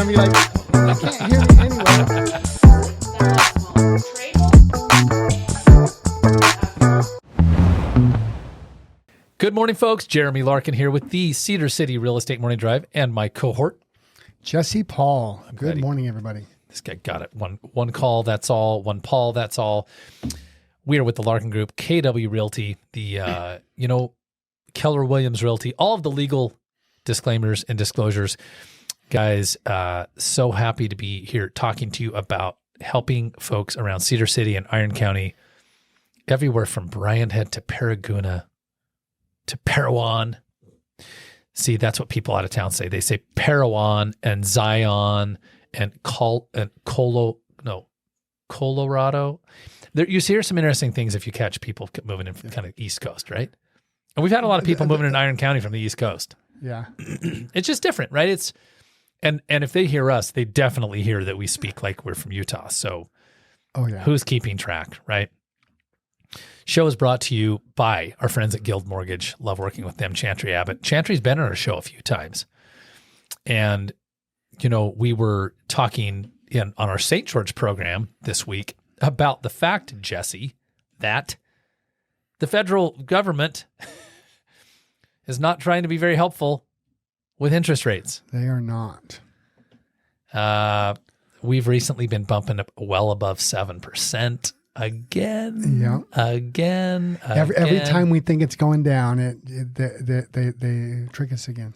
going to be like, I can't hear me anyway. Good morning, folks. Jeremy Larkin here with the Cedar City Real Estate Morning Drive and my cohort, Jesse Poll. Good morning, everybody. This guy got it. One call, that's all. One Paul, that's all. We are with the Larkin Group, KW Realty, the Keller Williams Realty, all of the legal disclaimers and disclosures. Guys, so happy to be here talking to you about helping folks around Cedar City and Iron County, everywhere from Bryan Head to Paraguna to Parowan. See, that's what people out of town say. They say Parowan and Zion and Colorado. You hear some interesting things if you catch people moving in from kind of East Coast, right? And we've had a lot of people moving in Iron County from the East Coast. Yeah. It's just different, right? And if they hear us, they definitely hear that we speak like we're from Utah. So who's keeping track, right? Show is brought to you by our friends at Guild Mortgage. Love working with them, Chantry Abbott. Chantry's been on our show a few times. And, we were talking on our St. George program this week about the fact, Jesse, that the federal government is not trying to be very helpful with interest rates. They are not. We've recently been bumping up well above 7%. Again. Every time we think it's going down, they trick us again.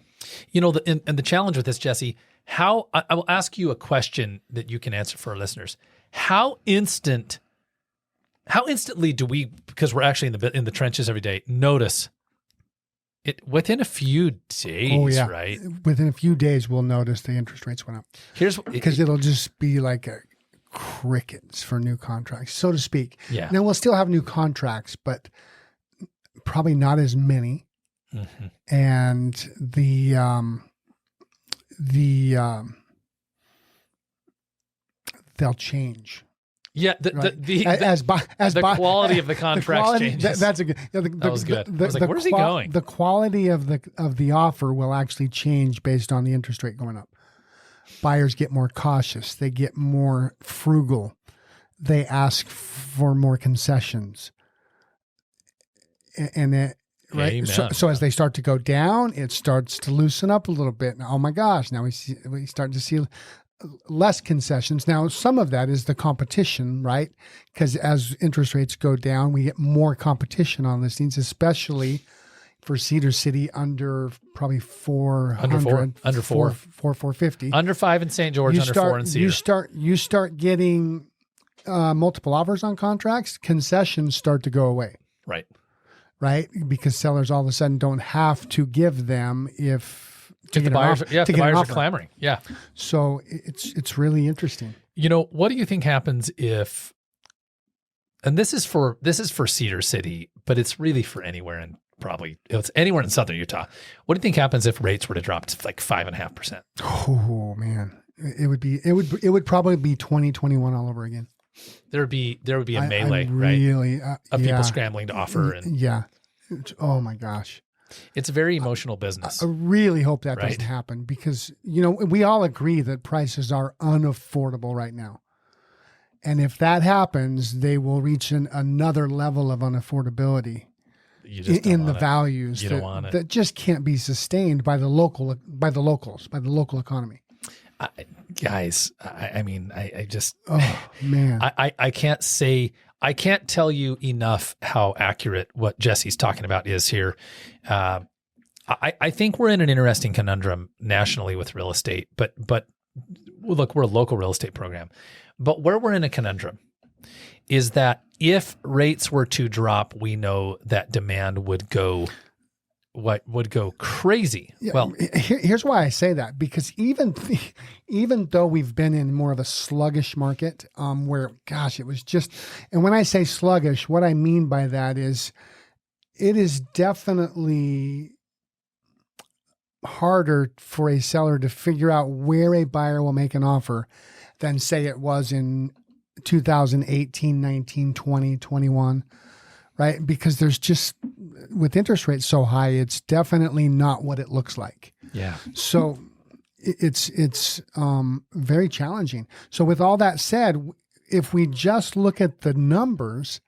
And the challenge with this, Jesse, I will ask you a question that you can answer for our listeners. How instantly do we, because we're actually in the trenches every day, notice it within a few days, right? Within a few days, we'll notice the interest rates went up. Because it'll just be like crickets for new contracts, so to speak. Yeah. Now we'll still have new contracts, but probably not as many. Mm-hmm. And they'll change. Yeah, the quality of the contracts changes. That's a good. That was good. I was like, where's he going? The quality of the offer will actually change based on the interest rate going up. Buyers get more cautious. They get more frugal. They ask for more concessions. And right. So as they start to go down, it starts to loosen up a little bit. And, oh my gosh! Now we start to see less concessions. Now some of that is the competition, right? Because as interest rates go down, we get more competition on listings, especially for Cedar City under probably 400, under 450, under 5 in St. George, under 4 in Cedar. You start getting multiple offers on contracts. Concessions start to go away. Right, because sellers all of a sudden don't have to give them if the buyers are clamoring. Yeah. So it's really interesting. What do you think happens if? And this is for Cedar City, but it's really for anywhere in. Probably it's anywhere in southern Utah. What do you think happens if rates were to drop to like 5.5%? Oh man, it would probably be 2021 all over again. There would be a melee, really, right? Of people scrambling to offer Oh my gosh, it's a very emotional business. I really hope that doesn't happen because we all agree that prices are unaffordable right now, and if that happens, they will reach another level of unaffordability. In the values that just can't be sustained by the local economy. Guys, I just, oh man, I can't tell you enough how accurate what Jesse's talking about is here. I think we're in an interesting conundrum nationally with real estate, but look, we're a local real estate program, but where we're in a conundrum is that if rates were to drop, we know that demand would go crazy. Yeah, well, here's why I say that, because even though we've been in more of a sluggish market, where gosh, it was just, and when I say sluggish, what I mean by that is it is definitely harder for a seller to figure out where a buyer will make an offer than say it was in 2018, 19, 20, 21, right? Because there's just, with interest rates so high, it's definitely not what it looks like. Yeah. So it's very challenging. So with all that said, if we just look at the numbers,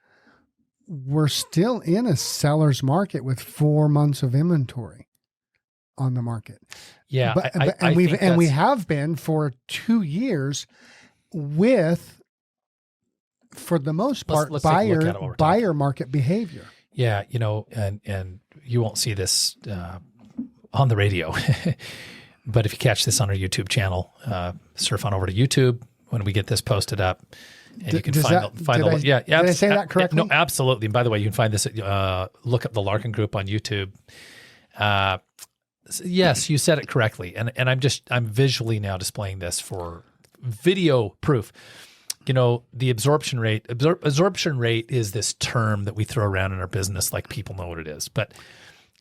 we're still in a seller's market with 4 months of inventory on the market. Yeah. We have been for 2 years with, for the most part, let's buyer market behavior. Yeah. And you won't see this on the radio, but if you catch this on our YouTube channel, surf on over to YouTube when we get this posted up. And you can find the did I say that correctly? No, absolutely. And by the way, you can find this look up the Larkin Group on YouTube. Yes, you said it correctly. And I'm visually now displaying this for video proof. The absorption rate. Absorption rate is this term that we throw around in our business like people know what it is. But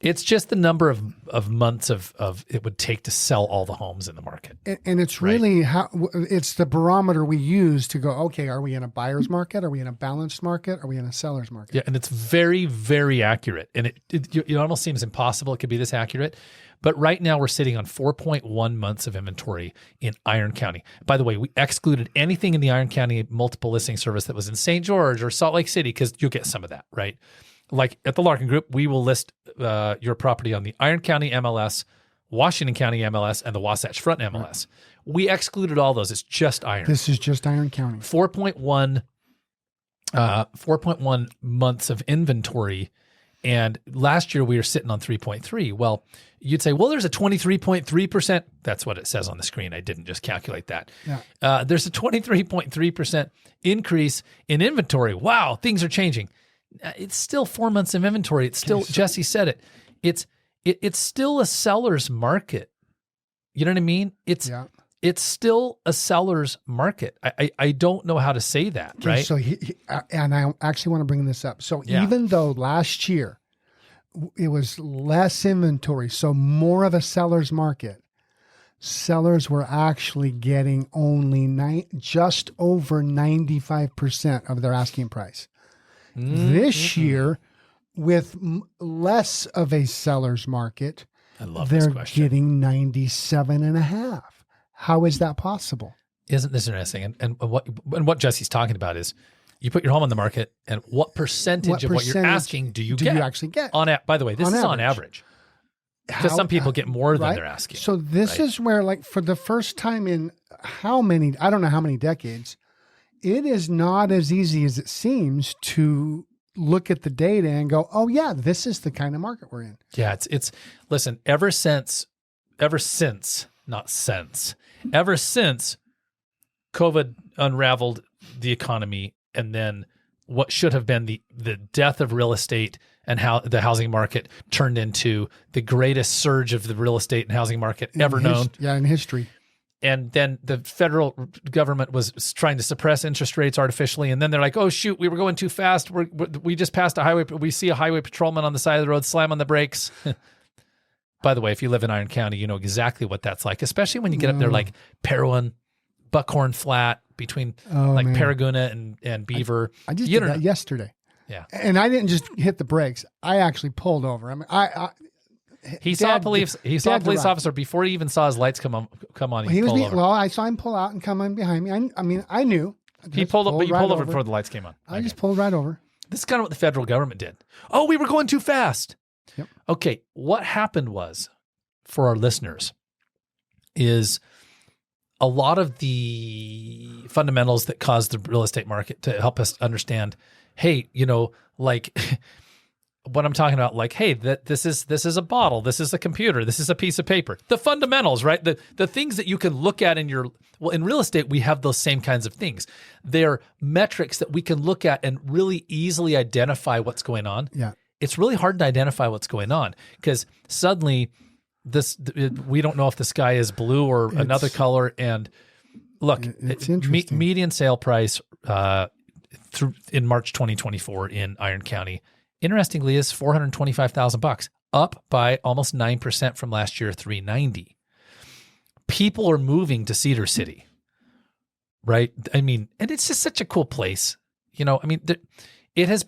it's just the number of months of it would take to sell all the homes in the market. And it's really it's the barometer we use to go, okay, are we in a buyer's market? Are we in a balanced market? Are we in a seller's market? Yeah, and it's very, very accurate. And it almost seems impossible it could be this accurate. But right now we're sitting on 4.1 months of inventory in Iron County. By the way, we excluded anything in the Iron County multiple listing service that was in St. George or Salt Lake City because you'll get some of that, right? Like at the Larkin Group, we will list your property on the Iron County MLS, Washington County MLS, and the Wasatch Front MLS. Right. We excluded all those. It's just Iron. This is just Iron County. 4.1 months of inventory. And last year we were sitting on 3.3. Well, you'd say, well, there's a 23.3%. That's what it says on the screen. I didn't just calculate that. Yeah. There's a 23.3% increase in inventory. Wow, things are changing. It's still 4 months of inventory. It's still, Jesse said it. It's still a seller's market. You know what I mean? It's still a seller's market. I don't know how to say that, right? So and I actually want to bring this up. So even though last year it was less inventory, so more of a seller's market, sellers were actually getting only just over 95% of their asking price. This year, with less of a seller's market, they're getting 97.5%. How is that possible? Isn't this interesting? And what Jesse's talking about is you put your home on the market, and what percentage of what you're asking do you actually get? By the way, this is on average. Because some people get more than they're asking. So this is where, like, for the first time in I don't know how many decades, it is not as easy as it seems to look at the data and go, oh yeah, this is the kind of market we're in. Yeah, it's listen, ever since COVID unraveled the economy, and then what should have been the death of real estate and how the housing market turned into the greatest surge of the real estate and housing market ever known. In history. And then the federal government was trying to suppress interest rates artificially. And then they're like, oh, shoot, we were going too fast. We just passed a highway. We see a highway patrolman on the side of the road, slam on the brakes. By the way, if you live in Iron County, you know exactly what that's like, especially when you get up there like Parowan, Buckhorn Flat, between Paraguna and Beaver. I just did that yesterday. Yeah. And I didn't just hit the brakes. I actually pulled over. I mean, He saw a police officer before he even saw his lights come on. I saw him pull out and come in behind me. I knew. He pulled up, but you pulled over before the lights came on. I just pulled right over. This is kind of what the federal government did. Oh, we were going too fast. Yep. Okay, what happened was, for our listeners, is a lot of the fundamentals that caused the real estate market to help us understand, hey, like what I'm talking about, like, hey, this is a bottle, this is a computer, this is a piece of paper. The fundamentals, right? The things that you can look at in real estate, we have those same kinds of things. They're metrics that we can look at and really easily identify what's going on. Yeah. It's really hard to identify what's going on because suddenly we don't know if the sky is blue or another color. And look, it's interesting. Median sale price in March 2024 in Iron County, interestingly, is $425,000, up by almost 9% from last year, $390,000. People are moving to Cedar City, right? I mean, and it's just such a cool place. I mean, it has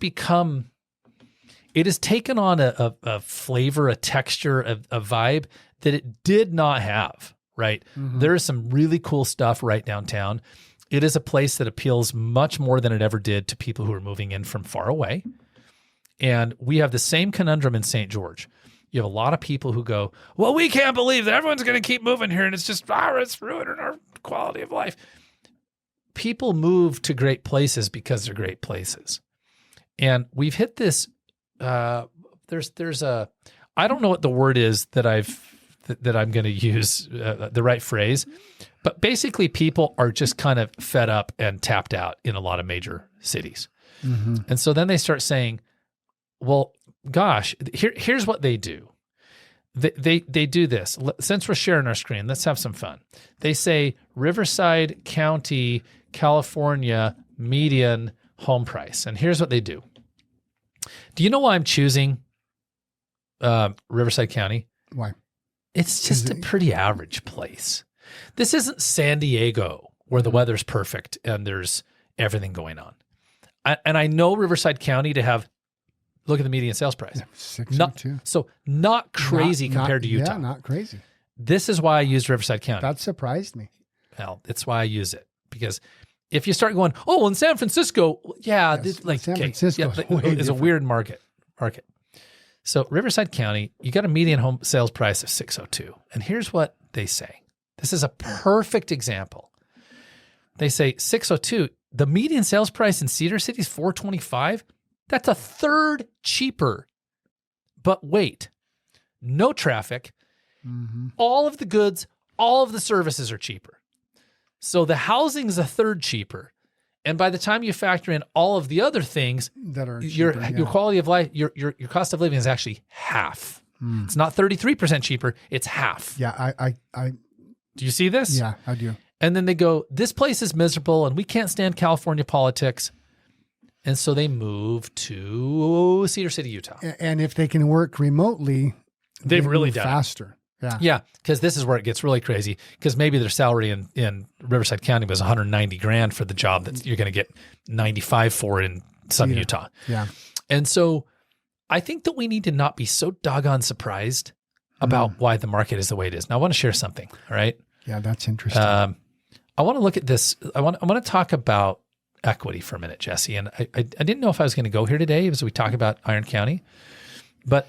taken on a flavor, a texture, a vibe that it did not have right? There is some really cool stuff right downtown. It is a place that appeals much more than it ever did to people who are moving in from far away. And we have the same conundrum in St. George. You have a lot of people who go, well, we can't believe that everyone's going to keep moving here and it's just, it's ruining our quality of life. People move to great places because they're great places. And we've hit this, there's a, I don't know what the word is that I'm going to use, the right phrase, but basically people are just kind of fed up and tapped out in a lot of major cities. And so then they start saying, well, gosh, here's what they do. They do this. Since we're sharing our screen, let's have some fun. They say Riverside County, California, median home price. And here's what they do. Do you know why I'm choosing Riverside County? Why? It's just a pretty average place. This isn't San Diego where the weather's perfect and there's everything going on. And I know Riverside County to have, look at the median sales price. Yeah, 602. Not crazy compared to Utah. Yeah, not crazy. This is why I used Riverside County. That surprised me. Well, that's why I use it. Because if you start going, oh, well, in San Francisco, San Francisco is a weird market. So Riverside County, you got a median home sales price of 602. And here's what they say. This is a perfect example. They say 602, the median sales price in Cedar City is 425. That's a third cheaper. But wait, no traffic. All of the goods, all of the services are cheaper. So the housing's a third cheaper. And by the time you factor in all of the other things, that are your cheaper, quality of life, your cost of living is actually half. It's not 33% cheaper, it's half. Yeah, I do you see this? Yeah, I do. And then they go, this place is miserable and we can't stand California politics. And so they move to Cedar City, Utah. And if they can work remotely, they've really move done faster. Yeah, because this is where it gets really crazy. Because maybe their salary in Riverside County was $190,000 for the job that you're going to get $95,000 for in southern Utah. Yeah, and so I think that we need to not be so doggone surprised about why the market is the way it is. Now I want to share something. All right. Yeah, that's interesting. I want to look at this. I want to talk about equity for a minute, Jesse. And I didn't know if I was going to go here today as we talk about Iron County, but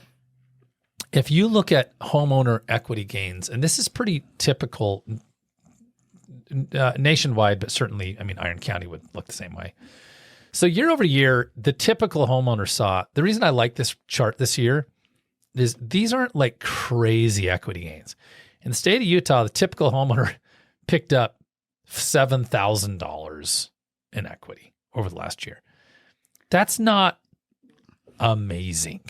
if you look at homeowner equity gains, and this is pretty typical nationwide, but certainly, I mean, Iron County would look the same way. So year over year, the typical homeowner saw, the reason I like this chart this year is these aren't like crazy equity gains. In the state of Utah, the typical homeowner picked up $7,000 in equity over the last year. That's not amazing.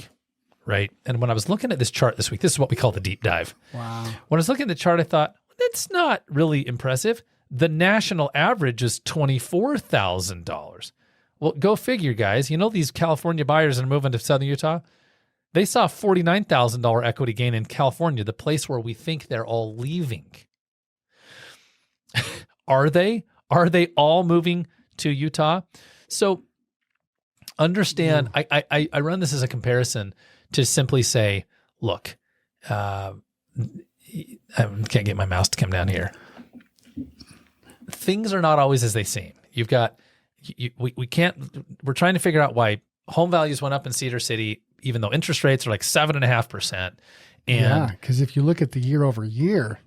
Right. And when I was looking at this chart this week, this is what we call the deep dive. Wow. When I was looking at the chart, I thought, that's not really impressive. The national average is $24,000. Well, go figure, guys. You know, these California buyers that are moving to southern Utah, they saw $49,000 equity gain in California, the place where we think they're all leaving. Are they? Are they all moving to Utah? So understand, I run this as a comparison to simply say, look, I can't get my mouse to come down here. Things are not always as they seem. You've got, we're trying to figure out why home values went up in Cedar City, even though interest rates are like 7.5%. And yeah, because if you look at the year over year,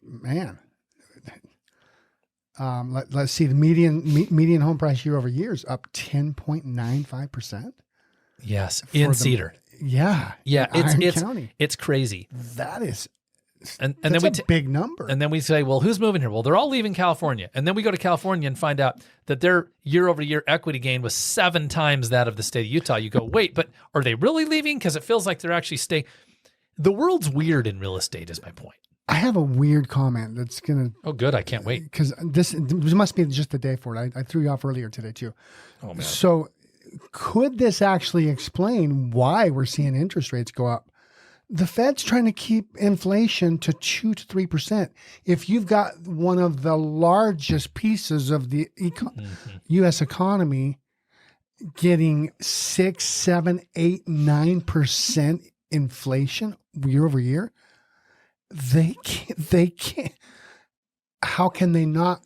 man, let's see, the median home price year over year is up 10.95%. Yes, in Cedar. Yeah. It's crazy. That is, and then we a big number. And then we say, well, who's moving here? Well, they're all leaving California. And then we go to California and find out that their year over year equity gain was 7 times that of the state of Utah. You go, wait, but are they really leaving? Because it feels like they're actually staying. The world's weird in real estate is my point. I have a weird comment that's going to... Oh, good. I can't wait. Because this must be just the day for it. I threw you off earlier today, too. Oh, man. So could this actually explain why we're seeing interest rates go up? The Fed's trying to keep inflation to 2 to 3%. If you've got one of the largest pieces of the U.S. economy getting 6, 7, 8, 9% inflation year over year, they can't. How can they not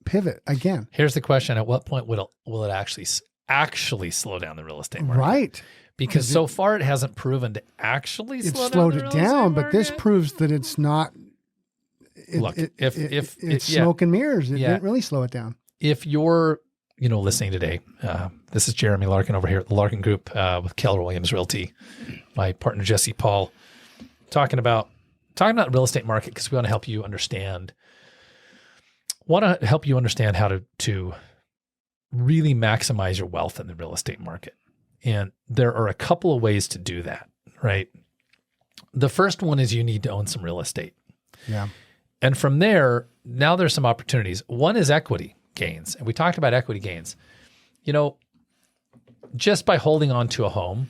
pivot again? Here's the question: at what point will it actually slow down the real estate market? Right. Because so far it hasn't proven to actually slow down slowed the it real down, estate but this market. proves that it's not. Look, if it's smoke and mirrors, it didn't really slow it down. If you're listening today, this is Jeremy Larkin over here at the Larkin Group with Keller Williams Realty, my partner Jesse Poll, talking about the real estate market because we want to help you understand. How to really maximize your wealth in the real estate market. And there are a couple of ways to do that, right? The first one is you need to own some real estate. Yeah. And from there, now there's some opportunities. One is equity gains. And we talked about equity gains. Just by holding on to a home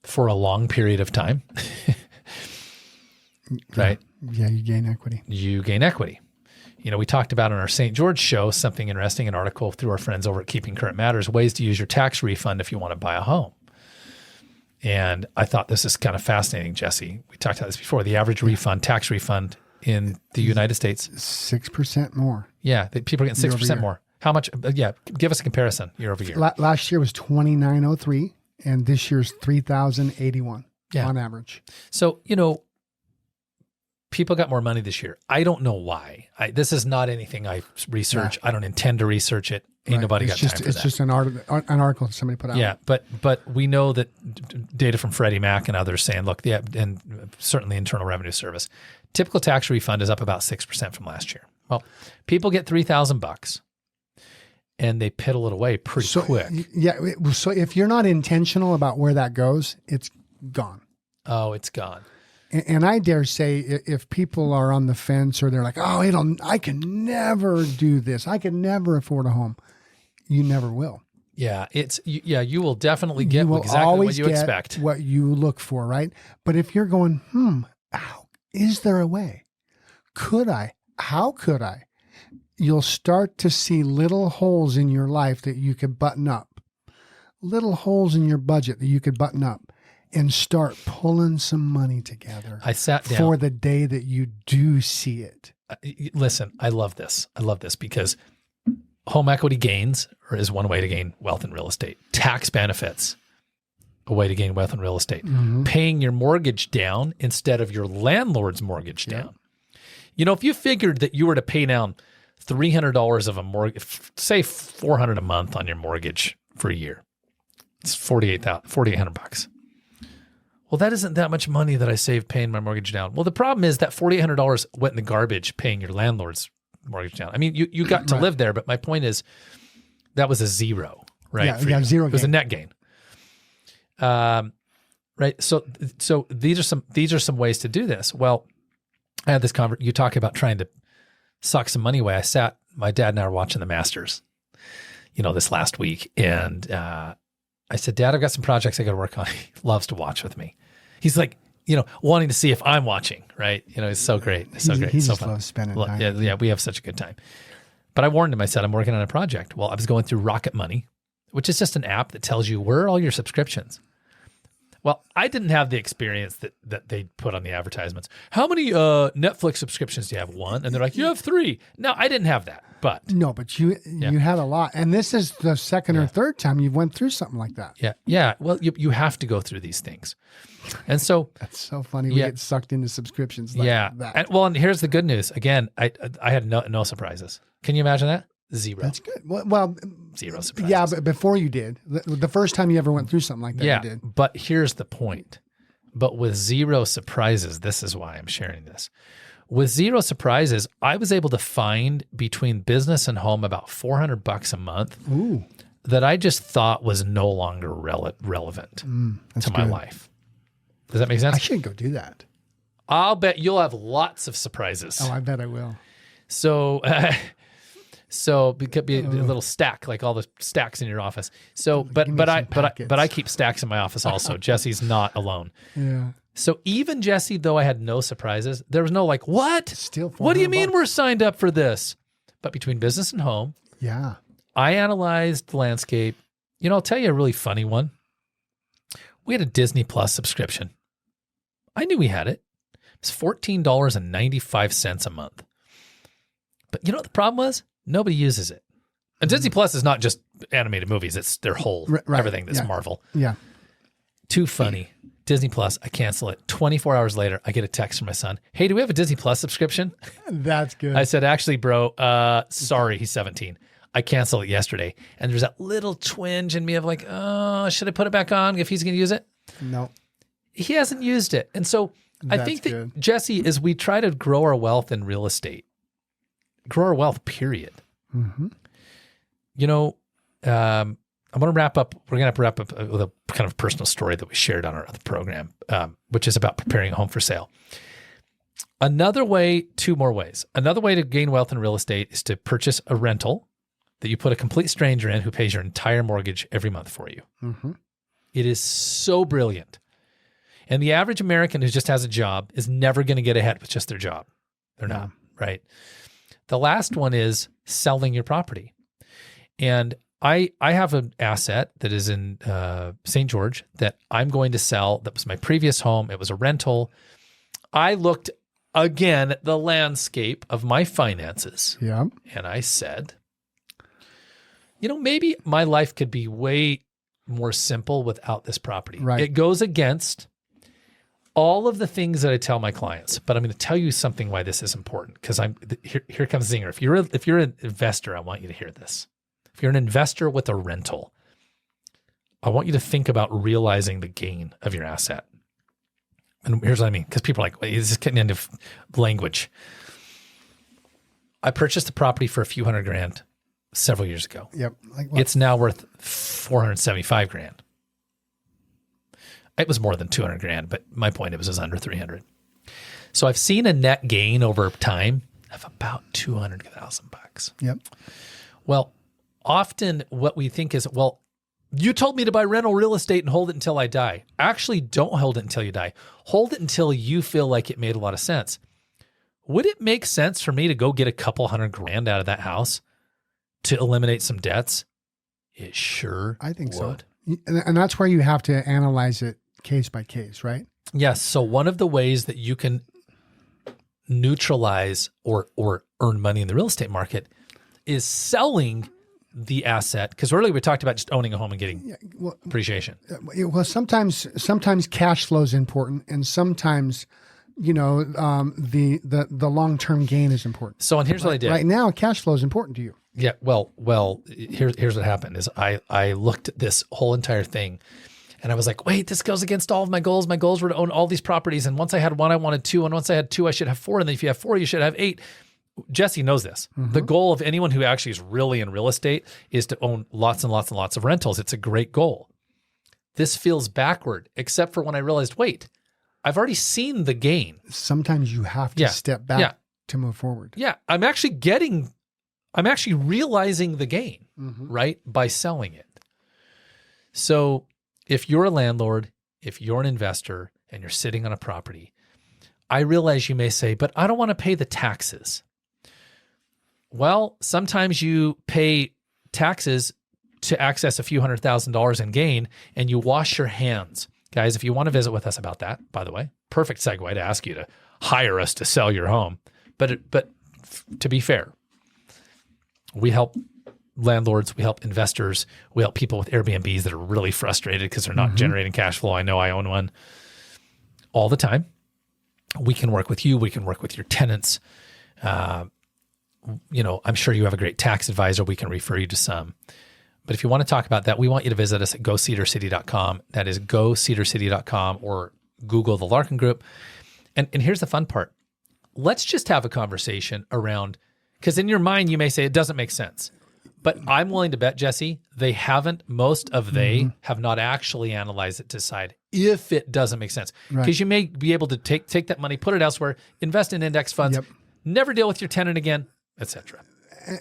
for a long period of time, right? Yeah, you gain equity. We talked about on our St. George show, something interesting, an article through our friends over at Keeping Current Matters, ways to use your tax refund if you want to buy a home. And I thought this is kind of fascinating, Jesse. We talked about this before. The average tax refund in the United States. 6% more. Yeah, people are getting 6% more. How much? Give us a comparison year over year. Last year was $2,903, and this year's $3,081 on average. So, people got more money this year. I don't know why. This is not anything I research. I don't intend to research it. Ain't nobody got time for that. It's just an article somebody put out. Yeah, but we know that data from Freddie Mac and others saying, look, and certainly Internal Revenue Service, typical tax refund is up about 6% from last year. Well, people get $3,000 and they piddle it away pretty quick. Yeah. So if you're not intentional about where that goes, it's gone. Oh, it's gone. And I dare say if people are on the fence or they're like, oh, I can never do this. I can never afford a home. You never will. Yeah. You will definitely get exactly what you expect. What you look for, right? But if you're going, is there a way? Could I? How could I? You'll start to see little holes in your life that you could button up. Little holes in your budget that you could button up. And start pulling some money together. I sat down for the day that you do see it. Listen, I love this. Because home equity gains is one way to gain wealth in real estate. Tax benefits, a way to gain wealth in real estate. Mm-hmm. Paying your mortgage down instead of your landlord's mortgage down. If you figured that you were to pay down $300 of a mortgage, say $400 a month on your mortgage for a year, it's $4,800. Well, that isn't that much money that I saved paying my mortgage down. Well, the problem is that $4,800 went in the garbage paying your landlord's mortgage down. I mean, you got to live there, but my point is that was a zero, right? Yeah, zero. It was a net gain. Right. So these are some ways to do this. Well, I had this conversation. You talk about trying to suck some money away. My dad and I were watching the Masters, this last week, and I said, Dad, I've got some projects I got to work on. He loves to watch with me. He's like, wanting to see if I'm watching, right? It's so great. It's so great. He just so loves spending time. Yeah, we have such a good time. But I warned him. I said, I'm working on a project. Well, I was going through Rocket Money, which is just an app that tells you where are all your subscriptions. Well, I didn't have the experience that they put on the advertisements. How many Netflix subscriptions do you have? One? And they're like, you have 3. No, I didn't have that. But you had a lot. And this is the second or third time you went through something like that. Yeah. Yeah. Well, you have to go through these things. And so that's so funny. We get sucked into subscriptions like that. And here's the good news. Again, I had no surprises. Can you imagine that? 0. That's good. Well, 0 surprises. Yeah, but before you did, the first time you ever went through something like that, you did. But here's the point. But with 0 surprises, this is why I'm sharing this. With 0 surprises, I was able to find between business and home about $400 a month that I just thought was no longer relevant to my life. Does that make sense? I should go do that. I'll bet you'll have lots of surprises. Oh, I bet I will. So it could be a little stack, like all the stacks in your office. So, but I keep stacks in my office also. Jesse's not alone. Yeah. So even Jesse, though I had no surprises, there was no like, what? Still what do you mean we're signed up for this? But between business and home, I analyzed the landscape. I'll tell you a really funny one. We had a Disney Plus subscription. I knew we had it. It's $14.95 a month. But you know what the problem was? Nobody uses it. And Disney Plus is not just animated movies. It's their whole, everything that's Marvel. Yeah. Too funny. Disney Plus, I cancel it. 24 hours later, I get a text from my son. Hey, do we have a Disney Plus subscription? That's good. I said, actually, bro, sorry, he's 17. I canceled it yesterday. And there's that little twinge in me of like, oh, should I put it back on if he's going to use it? No. He hasn't used it. And so I think that, Jesse, as we try to grow our wealth in real estate, grow our wealth, period. Mm-hmm. You know, I'm going to wrap up. We're going to wrap up with a kind of personal story that we shared on our other program, which is about preparing a home for sale. Another way, two more ways. Another way to gain wealth in real estate is to purchase a rental that you put a complete stranger in who pays your entire mortgage every month for you. Mm-hmm. It is so brilliant. And the average American who just has a job is never going to get ahead with just their job. They're not, right? The last one is selling your property. And I have an asset that is in St. George that I'm going to sell. That was my previous home. It was a rental. I looked again at the landscape of my finances. Yeah. And I said, you know, maybe my life could be way more simple without this property. Right. It goes against all of the things that I tell my clients, but I'm going to tell you something why this is important, because here comes the zinger. If you're an investor, I want you to hear this. If you're an investor with a rental, I want you to think about realizing the gain of your asset. And here's what I mean, because people are like, wait, this is getting into language. I purchased the property for a few $100,000 several years ago. Yep. It's now worth $475,000. It was more than $200,000, but my point, it was under $300,000. So I've seen a net gain over time of about $200,000. Yep. Well, often what we think is, well, you told me to buy rental real estate and hold it until I die. Actually, don't hold it until you die. Hold it until you feel like it made a lot of sense. Would it make sense for me to go get a couple $100,000 out of that house to eliminate some debts? It sure I think would. So. And that's where you have to analyze it case by case, right? Yes. So one of the ways that you can neutralize or earn money in the real estate market is selling the asset. Because earlier we talked about just owning a home and getting appreciation. Well, sometimes cash flow is important, and sometimes, you know, the long-term gain is important. So, and here's what I did. Right now, cash flow is important to you. Yeah. Well, here's what happened is I looked at this whole entire thing and I was like, wait, this goes against all of my goals. My goals were to own all these properties. And once I had one, I wanted two. And once I had two, I should have four. And then if you have four, you should have eight. Jesse knows this. Mm-hmm. The goal of anyone who actually is really in real estate is to own lots and lots and lots of rentals. It's a great goal. This feels backward, except for when I realized, wait, I've already seen the gain. Sometimes you have to step back to move forward. Yeah. I'm actually realizing the gain, right? By selling it. So if you're a landlord, if you're an investor and you're sitting on a property, I realize you may say, but I don't want to pay the taxes. Well, sometimes you pay taxes to access a few $100,000 in gain and you wash your hands. Guys, if you want to visit with us about that, by the way, perfect segue to ask you to hire us to sell your home. But to be fair, we help landlords, we help investors, we help people with Airbnbs that are really frustrated because they're not generating cash flow. I know I own one all the time. We can work with you. We can work with your tenants. You know, I'm sure you have a great tax advisor. We can refer you to some. But if you want to talk about that, we want you to visit us at gocedarcity.com. That is gocedarcity.com, or Google the Larkin Group. And here's the fun part. Let's just have a conversation around, because in your mind, you may say it doesn't make sense. But I'm willing to bet, Jesse, they haven't. Most of they have not actually analyzed it to decide if it doesn't make sense. Because you may be able to take that money, put it elsewhere, invest in index funds, never deal with your tenant again, etc.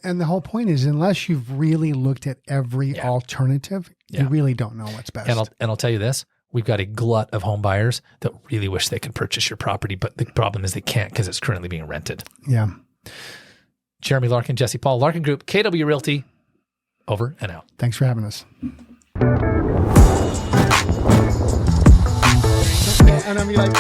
And the whole point is, unless you've really looked at every alternative, you really don't know what's best. And I'll tell you this. We've got a glut of home buyers that really wish they could purchase your property, but the problem is they can't because it's currently being rented. Yeah. Jeremy Larkin, Jesse Poll, Larkin Group, KW Realty, over and out. Thanks for having us. And I'm like,